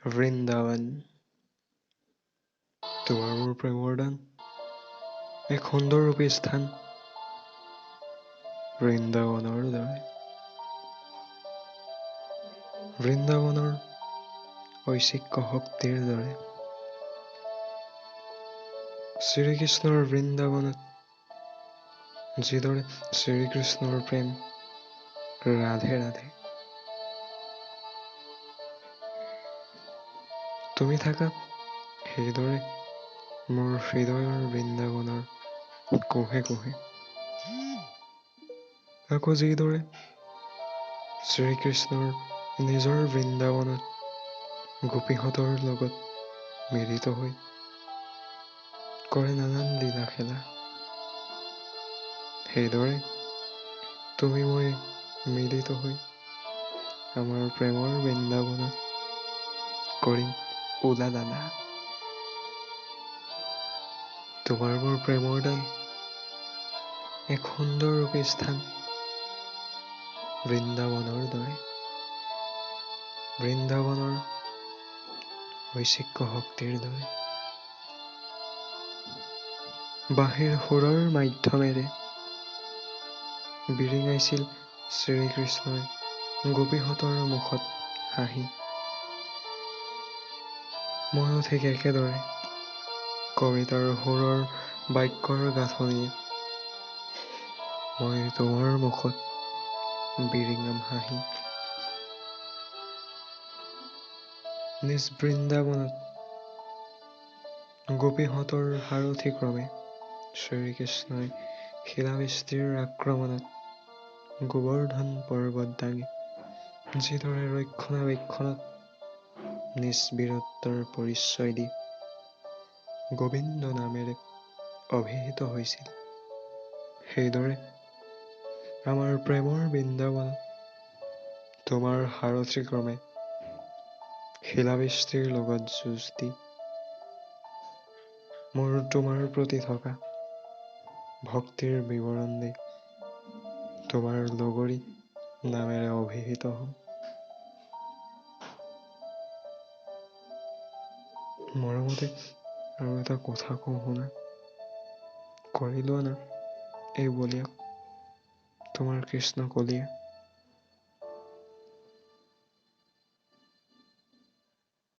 বৃন্দাবন তোমাৰ মোৰ প্ৰেমৰ দান এক সুন্দৰৰূপী স্থান বৃন্দাবনৰ দৰে বৃন্দাবনৰ ঐচিক্য শক্তিৰ দৰে শ্ৰীকৃষ্ণৰ বৃন্দাবনত যিদৰে শ্ৰীকৃষ্ণৰ প্ৰেম ৰাধে ৰাধে তুমি থাকা সেইদৰে মোৰ হৃদয়ৰ বৃন্দাবনৰ কোহে কোহে আকৌ যিদৰে শ্ৰীকৃষ্ণৰ নিজৰ বৃন্দাবনত গোপীহঁতৰ লগত মিলিত হৈ কৰে নানান লীলা খেলা সেইদৰে তুমি মই মিলিত হৈ আমাৰ প্ৰেমৰ বৃন্দাবনত কৰিম উলালালা তোমাৰ মোৰ প্ৰেমৰ দান এক সুন্দৰৰূপী স্থান বৃন্দাবনৰ দৰে বৃন্দাবনৰ ঐচিক্য শক্তিৰ দৰে বাঁহীৰ সুৰৰ মাধ্যমেৰে বিৰিঙাইছিল শ্ৰীকৃষ্ণই গোপীহঁতৰ মুখত হাঁহি ময়ো ঠিক একেদৰে কবিতাৰ সুৰৰ বাক্যৰ গাঁথনিয়ে মই তোমাৰ মুখত বিৰিঙাম হাঁহি নিজ বৃন্দাবনত গোপীহঁতৰ সাৰথি ক্ৰমে শ্ৰীকৃষ্ণই শিলাবৃষ্টিৰ আক্ৰমণত গোবৰ্ধন পৰ্বত দাঙি যিদৰে ৰক্ষণাবেক্ষণত নিজ বীৰত্বৰ পৰিচয় দি গোবিন্দ নামেৰে অভিহিত হৈছিল সেইদৰে আমাৰ প্ৰেমৰ বৃন্দাবনত তোমাৰ সাৰথি ক্ৰমে শিলাবৃষ্টিৰ লগত যুঁজ দি মোৰ তোমাৰ প্ৰতি থকা ভক্তিৰ বিৱৰণ দি তোমাৰ লগৰী নামেৰে অভিহিত হওঁ মৰমতে আৰু এটা কথা কওঁ শুনা কৰি লোৱা না এই বলিয়াক তোমাৰ কৃষ্ণ কলিয়া